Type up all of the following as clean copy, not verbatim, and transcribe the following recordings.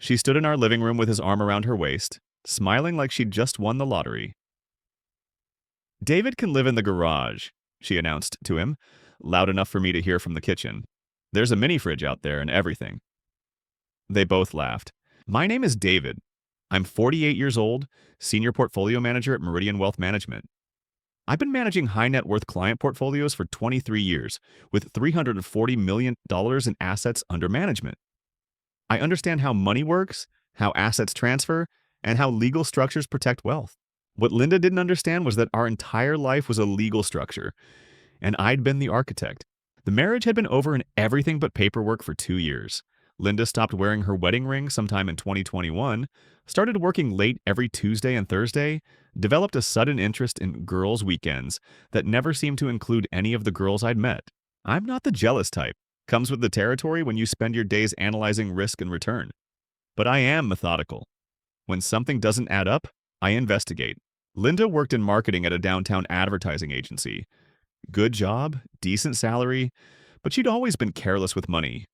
She stood in our living room with his arm around her waist, smiling like she'd just won the lottery. "David can live in the garage," she announced to him, loud enough for me to hear from the kitchen. "There's a mini fridge out there and everything." They both laughed. "My name is David. I'm 48 years old, senior portfolio manager at Meridian Wealth Management. I've been managing high net worth client portfolios for 23 years, with $340 million in assets under management. I understand how money works, how assets transfer, and how legal structures protect wealth. What Linda didn't understand was that our entire life was a legal structure, and I'd been the architect. The marriage had been over in everything but paperwork for 2 years. Linda stopped wearing her wedding ring sometime in 2021, started working late every Tuesday and Thursday, developed a sudden interest in girls' weekends that never seemed to include any of the girls I'd met. I'm not the jealous type. Comes with the territory when you spend your days analyzing risk and return. But I am methodical. When something doesn't add up, I investigate. Linda worked in marketing at a downtown advertising agency. Good job, decent salary, but she'd always been careless with money.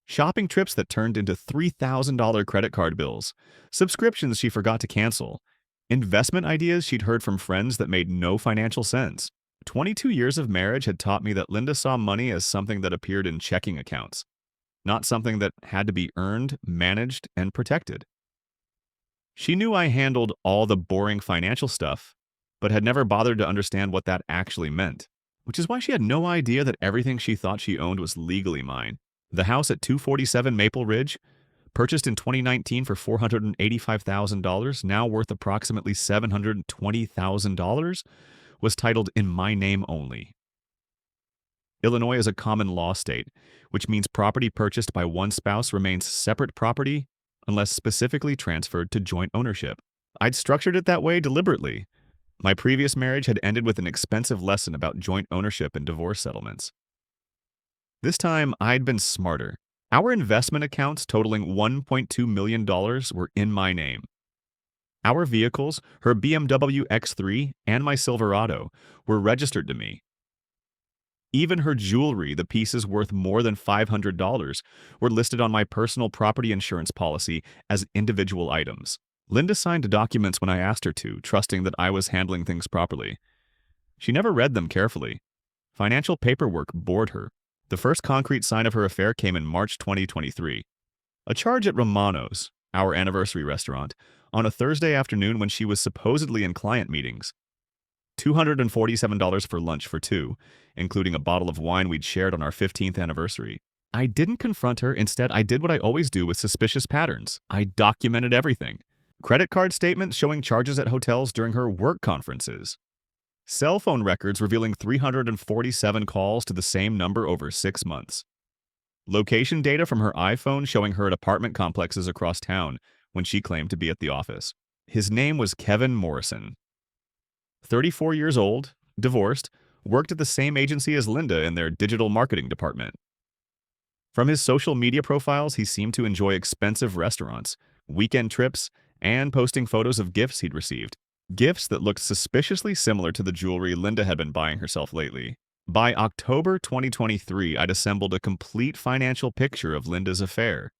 Shopping trips that turned into $3,000 credit card bills, subscriptions she forgot to cancel, investment ideas she'd heard from friends that made no financial sense. 22 years of marriage had taught me that Linda saw money as something that appeared in checking accounts, not something that had to be earned, managed, and protected. She knew I handled all the boring financial stuff, but had never bothered to understand what that actually meant, which is why she had no idea that everything she thought she owned was legally mine. The house at 247 Maple Ridge, purchased in 2019 for $485,000, now worth approximately $720,000, was titled in my name only. Illinois is a common law state, which means property purchased by one spouse remains separate property unless specifically transferred to joint ownership. I'd structured it that way deliberately. My previous marriage had ended with an expensive lesson about joint ownership and divorce settlements. This time, I'd been smarter. Our investment accounts totaling $1.2 million were in my name. Our vehicles, her BMW X3 and my Silverado, were registered to me. Even her jewelry, the pieces worth more than $500, were listed on my personal property insurance policy as individual items. Linda signed documents when I asked her to, trusting that I was handling things properly. She never read them carefully. Financial paperwork bored her. The first concrete sign of her affair came in March 2023. A charge at Romano's, our anniversary restaurant, on a Thursday afternoon when she was supposedly in client meetings. $247 for lunch for two, including a bottle of wine we'd shared on our 15th anniversary. I didn't confront her. Instead, I did what I always do with suspicious patterns. I documented everything. Credit card statements showing charges at hotels during her work conferences. Cell phone records revealing 347 calls to the same number over 6 months. Location data from her iPhone showing her at apartment complexes across town when she claimed to be at the office. His name was Kevin Morrison. 34 years old, divorced, worked at the same agency as Linda in their digital marketing department. From his social media profiles, he seemed to enjoy expensive restaurants, weekend trips, and posting photos of gifts he'd received. Gifts that looked suspiciously similar to the jewelry Linda had been buying herself lately. By October 2023, I'd assembled a complete financial picture of Linda's affair.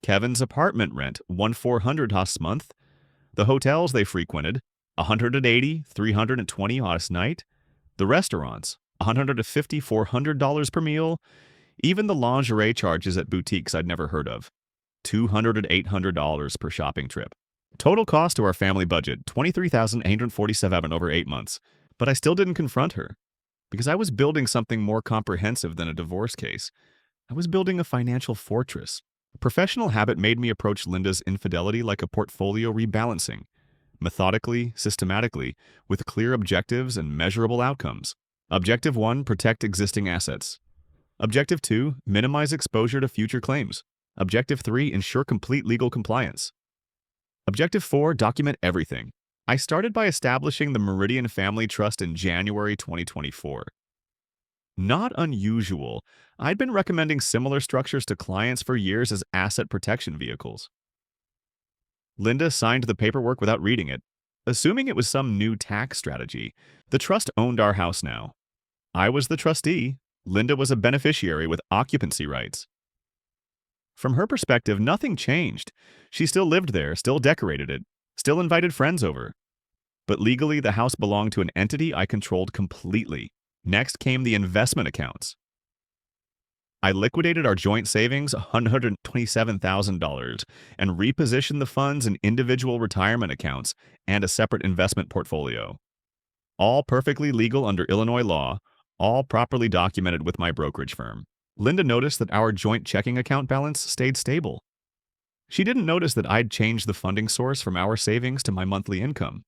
Kevin's apartment rent, $1,400 a month. The hotels they frequented, $180, $320 a night. The restaurants, $150, $400 per meal. Even the lingerie charges at boutiques I'd never heard of. $200 to $800 per shopping trip. Total cost to our family budget, $23,847 over 8 months. But I still didn't confront her, because I was building something more comprehensive than a divorce case. I was building a financial fortress. A professional habit made me approach Linda's infidelity like a portfolio rebalancing, methodically, systematically, with clear objectives and measurable outcomes. Objective 1, protect existing assets. Objective 2, minimize exposure to future claims. Objective 3, ensure complete legal compliance. Objective 4, document everything. I started by establishing the Meridian Family Trust in January 2024. Not unusual, I'd been recommending similar structures to clients for years as asset protection vehicles. Linda signed the paperwork without reading it, assuming it was some new tax strategy. The trust owned our house now. I was the trustee. Linda was a beneficiary with occupancy rights. From her perspective, nothing changed. She still lived there, still decorated it, still invited friends over. But legally, the house belonged to an entity I controlled completely. Next came the investment accounts. I liquidated our joint savings, $127,000, and repositioned the funds in individual retirement accounts and a separate investment portfolio. All perfectly legal under Illinois law, all properly documented with my brokerage firm. Linda noticed that our joint checking account balance stayed stable. She didn't notice that I'd changed the funding source from our savings to my monthly income.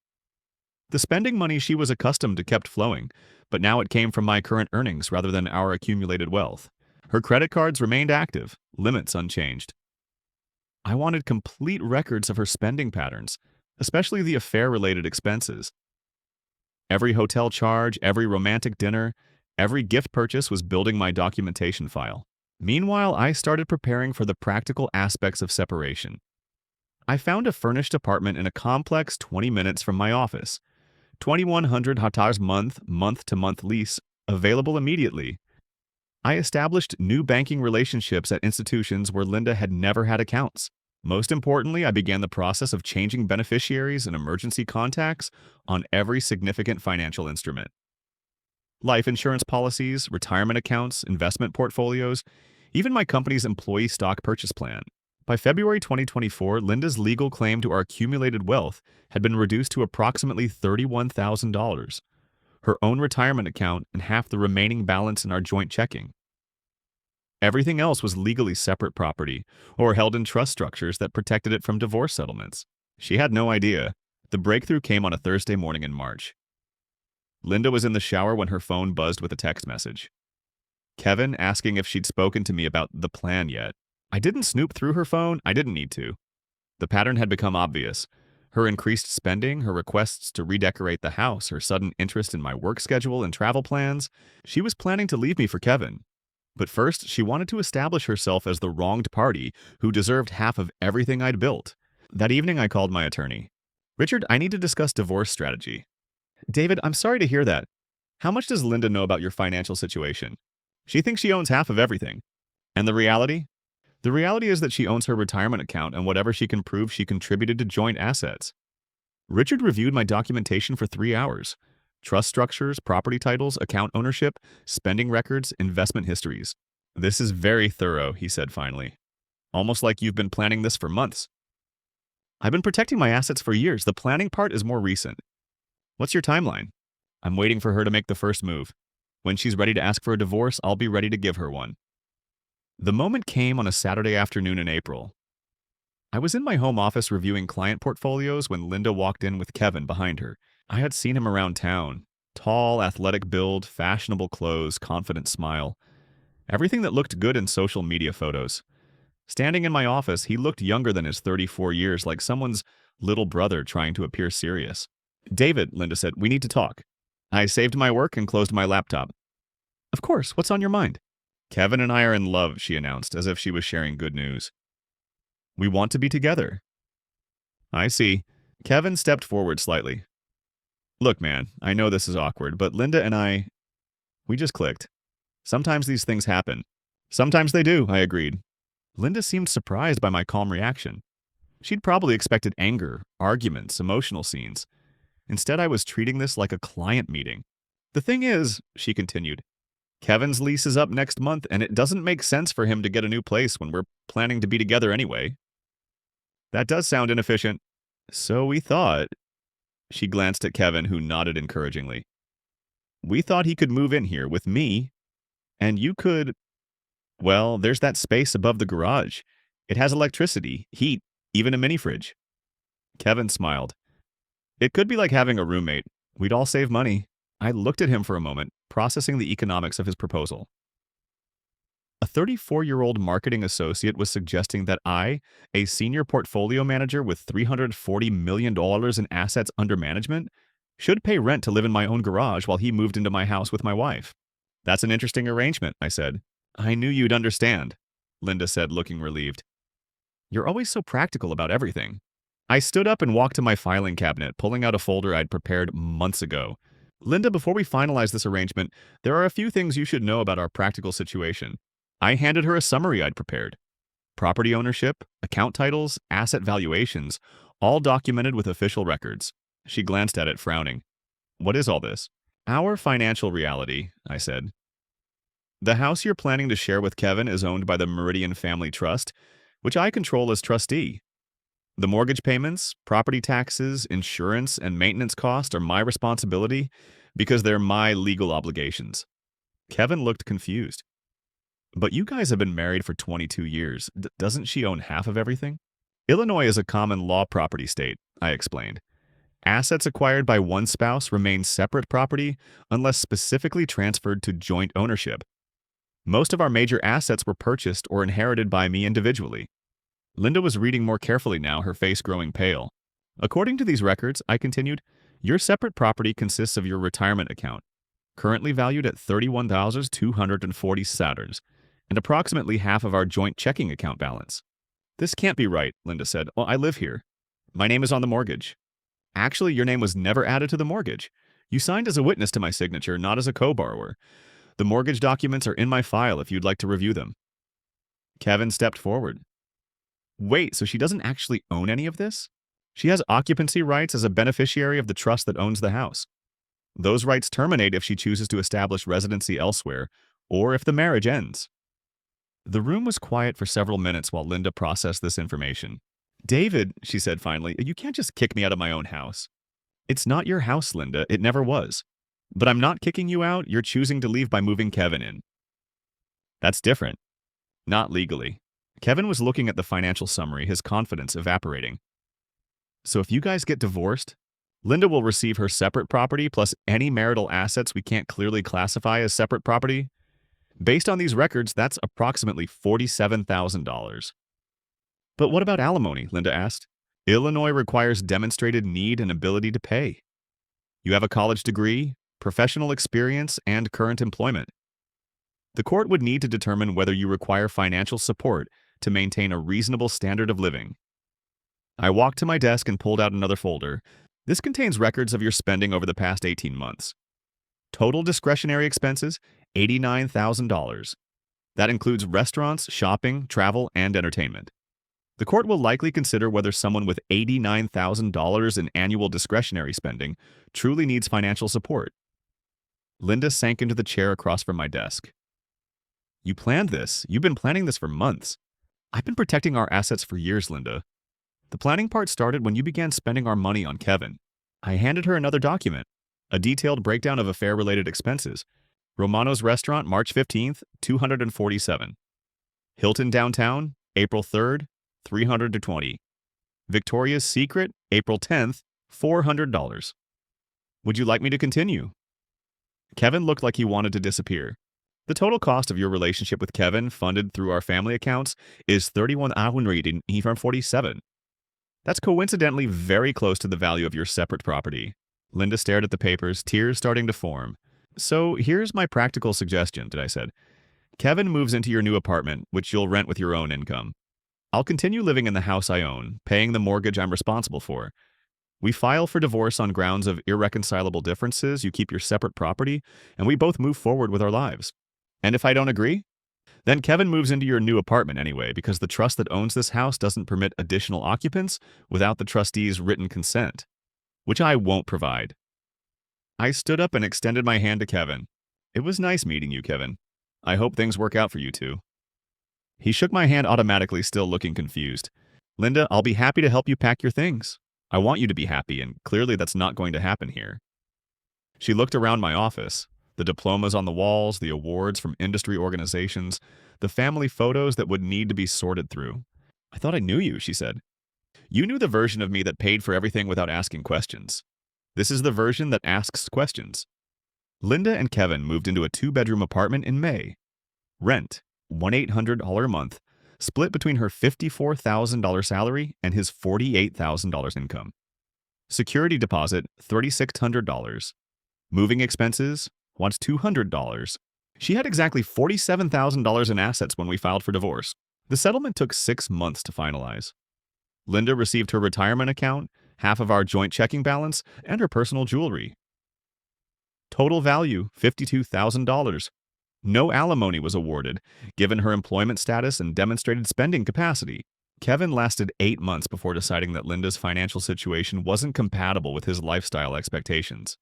The spending money she was accustomed to kept flowing, but now it came from my current earnings rather than our accumulated wealth. Her credit cards remained active, limits unchanged. I wanted complete records of her spending patterns, especially the affair-related expenses. Every hotel charge, every romantic dinner, every gift purchase was building my documentation file. Meanwhile, I started preparing for the practical aspects of separation. I found a furnished apartment in a complex 20 minutes from my office. 2,100 hatars month-to-month lease, available immediately. I established new banking relationships at institutions where Linda had never had accounts. Most importantly, I began the process of changing beneficiaries and emergency contacts on every significant financial instrument. Life insurance policies, retirement accounts, investment portfolios, even my company's employee stock purchase plan. By February 2024, Linda's legal claim to our accumulated wealth had been reduced to approximately $31,000, her own retirement account and half the remaining balance in our joint checking. Everything else was legally separate property or held in trust structures that protected it from divorce settlements. She had no idea. The breakthrough came on a Thursday morning in March. Linda was in the shower when her phone buzzed with a text message. Kevin asking if she'd spoken to me about the plan yet. I didn't snoop through her phone. I didn't need to. The pattern had become obvious. Her increased spending, her requests to redecorate the house, her sudden interest in my work schedule and travel plans. She was planning to leave me for Kevin. But first, she wanted to establish herself as the wronged party who deserved half of everything I'd built. That evening, I called my attorney. Richard, I need to discuss divorce strategy. David, I'm sorry to hear that. How much does Linda know about your financial situation? She thinks she owns half of everything. And the reality? The reality is that she owns her retirement account and whatever she can prove she contributed to joint assets. Richard reviewed my documentation for 3 hours. Trust structures, property titles, account ownership, spending records, investment histories. This is very thorough, he said finally. Almost like you've been planning this for months. I've been protecting my assets for years. The planning part is more recent. What's your timeline? I'm waiting for her to make the first move. When she's ready to ask for a divorce, I'll be ready to give her one. The moment came on a Saturday afternoon in April. I was in my home office reviewing client portfolios when Linda walked in with Kevin behind her. I had seen him around town. Tall, athletic build, fashionable clothes, confident smile. Everything that looked good in social media photos. Standing in my office, he looked younger than his 34 years, like someone's little brother trying to appear serious. David, Linda said, we need to talk. I saved my work and closed my laptop. Of course, what's on your mind? Kevin and I are in love, she announced, as if she was sharing good news. We want to be together. I see. Kevin stepped forward slightly. Look, man, I know this is awkward, but Linda and we just clicked. Sometimes these things happen. Sometimes they do, I agreed. Linda seemed surprised by my calm reaction. She'd probably expected anger, arguments, emotional scenes. Instead, I was treating this like a client meeting. The thing is, she continued, Kevin's lease is up next month, and it doesn't make sense for him to get a new place when we're planning to be together anyway. That does sound inefficient. So we thought. She glanced at Kevin, who nodded encouragingly. We thought he could move in here with me, and you could... Well, there's that space above the garage. It has electricity, heat, even a mini fridge. Kevin smiled. It could be like having a roommate. We'd all save money. I looked at him for a moment, processing the economics of his proposal. A 34-year-old marketing associate was suggesting that I, a senior portfolio manager with $340 million in assets under management, should pay rent to live in my own garage while he moved into my house with my wife. That's an interesting arrangement, I said. I knew you'd understand, Linda said, looking relieved. You're always so practical about everything. I stood up and walked to my filing cabinet, pulling out a folder I'd prepared months ago. Linda, before we finalize this arrangement, there are a few things you should know about our practical situation. I handed her a summary I'd prepared. property ownership, account titles, asset valuations, all documented with official records. She glanced at it, frowning. What is all this? Our financial reality, I said. The house you're planning to share with Kevin is owned by the Meridian Family Trust, which I control as trustee. The mortgage payments, property taxes, insurance, and maintenance costs are my responsibility because they're my legal obligations. Kevin looked confused. But you guys have been married for 22 years. Doesn't she own half of everything? Illinois is a common law property state, I explained. Assets acquired by one spouse remain separate property unless specifically transferred to joint ownership. Most of our major assets were purchased or inherited by me individually. Linda was reading more carefully now, her face growing pale. According to these records, I continued, your separate property consists of your retirement account, currently valued at $31,240, and approximately half of our joint checking account balance. This can't be right, Linda said. Well, I live here. My name is on the mortgage. Actually, your name was never added to the mortgage. You signed as a witness to my signature, not as a co-borrower. The mortgage documents are in my file if you'd like to review them. Kevin stepped forward. Wait, so she doesn't actually own any of this? She has occupancy rights as a beneficiary of the trust that owns the house. Those rights terminate if she chooses to establish residency elsewhere, or if the marriage ends. The room was quiet for several minutes while Linda processed this information. David, she said finally, you can't just kick me out of my own house. It's not your house, Linda. It never was. But I'm not kicking you out. You're choosing to leave by moving Kevin in. That's different. Not legally. Kevin was looking at the financial summary, his confidence evaporating. So if you guys get divorced, Linda will receive her separate property plus any marital assets we can't clearly classify as separate property. Based on these records, that's approximately $47,000. But what about alimony? Linda asked. Illinois requires demonstrated need and ability to pay. You have a college degree, professional experience, and current employment. The court would need to determine whether you require financial support to maintain a reasonable standard of living. I walked to my desk and pulled out another folder. This contains records of your spending over the past 18 months. Total discretionary expenses, $89,000. That includes restaurants, shopping, travel, and entertainment. The court will likely consider whether someone with $89,000 in annual discretionary spending truly needs financial support. Linda sank into the chair across from my desk. You planned this. You've been planning this for months. I've been protecting our assets for years, Linda. The planning part started when you began spending our money on Kevin. I handed her another document, a detailed breakdown of affair-related expenses. Romano's Restaurant, March 15th, $247. Hilton Downtown, April 3rd, $320. Victoria's Secret, April 10th, $400. Would you like me to continue? Kevin looked like he wanted to disappear. The total cost of your relationship with Kevin, funded through our family accounts, is $31,947. That's coincidentally very close to the value of your separate property. Linda stared at the papers, tears starting to form. So here's my practical suggestion, I said. Kevin moves into your new apartment, which you'll rent with your own income. I'll continue living in the house I own, paying the mortgage I'm responsible for. We file for divorce on grounds of irreconcilable differences, you keep your separate property, and we both move forward with our lives. And if I don't agree? Then Kevin moves into your new apartment anyway, because the trust that owns this house doesn't permit additional occupants without the trustee's written consent, which I won't provide. I stood up and extended my hand to Kevin. It was nice meeting you, Kevin. I hope things work out for you two. He shook my hand automatically, still looking confused. Linda, I'll be happy to help you pack your things. I want you to be happy, and clearly that's not going to happen here. She looked around my office. The diplomas on the walls, the awards from industry organizations, the family photos that would need to be sorted through. I thought I knew you, she said. You knew the version of me that paid for everything without asking questions. This is the version that asks questions. Linda and Kevin moved into a 2-bedroom apartment in May. Rent, $1,800 a month, split between her $54,000 salary and his $48,000 income. Security deposit, $3,600. Moving expenses, wants $200. She had exactly $47,000 in assets when we filed for divorce. The settlement took 6 months to finalize. Linda received her retirement account, half of our joint checking balance, and her personal jewelry. Total value, $52,000. No alimony was awarded, given her employment status and demonstrated spending capacity. Kevin lasted 8 months before deciding that Linda's financial situation wasn't compatible with his lifestyle expectations.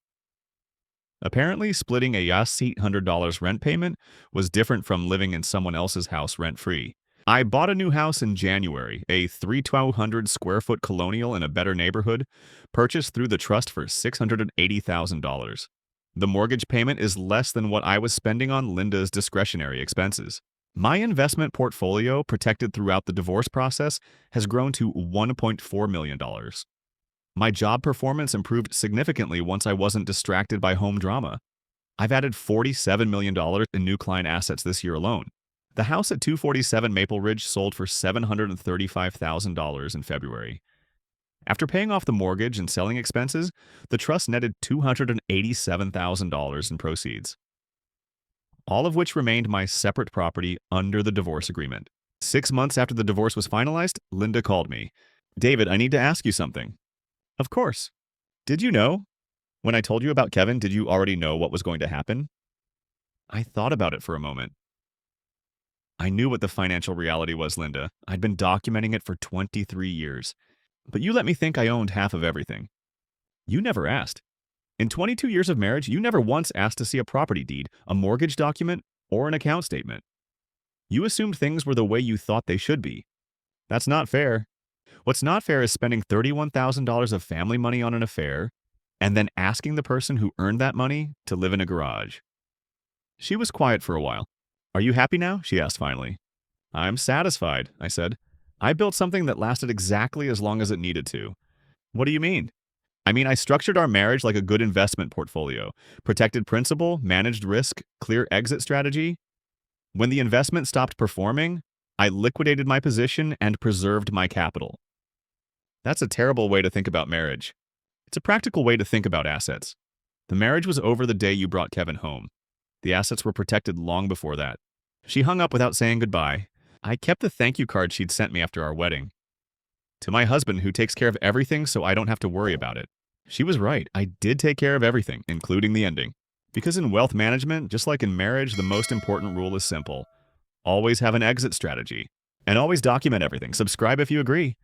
Apparently, splitting a $800 rent payment was different from living in someone else's house rent-free. I bought a new house in January, a 3,200 square foot colonial in a better neighborhood, purchased through the trust for $680,000. The mortgage payment is less than what I was spending on Linda's discretionary expenses. My investment portfolio, protected throughout the divorce process, has grown to $1.4 million. My job performance improved significantly once I wasn't distracted by home drama. I've added $47 million in new client assets this year alone. The house at 247 Maple Ridge sold for $735,000 in February. After paying off the mortgage and selling expenses, the trust netted $287,000 in proceeds, all of which remained my separate property under the divorce agreement. 6 months after the divorce was finalized, Linda called me. "David, I need to ask you something." "Of course." "Did you know? When I told you about Kevin, did you already know what was going to happen?" I thought about it for a moment. I knew what the financial reality was, Linda. I'd been documenting it for 23 years. But you let me think I owned half of everything. You never asked. In 22 years of marriage, you never once asked to see a property deed, a mortgage document, or an account statement. You assumed things were the way you thought they should be. That's not fair. What's not fair is spending $31,000 of family money on an affair and then asking the person who earned that money to live in a garage. She was quiet for a while. "Are you happy now?" she asked finally. "I'm satisfied," I said. "I built something that lasted exactly as long as it needed to." "What do you mean?" "I mean, I structured our marriage like a good investment portfolio. Protected principal, managed risk, clear exit strategy. When the investment stopped performing, I liquidated my position and preserved my capital." That's a terrible way to think about marriage. It's a practical way to think about assets. The marriage was over the day you brought Kevin home. The assets were protected long before that. She hung up without saying goodbye. I kept the thank you card she'd sent me after our wedding. "To my husband, who takes care of everything so I don't have to worry about it." She was right. I did take care of everything, including the ending. Because in wealth management, just like in marriage, the most important rule is simple. Always have an exit strategy. And always document everything. Subscribe if you agree.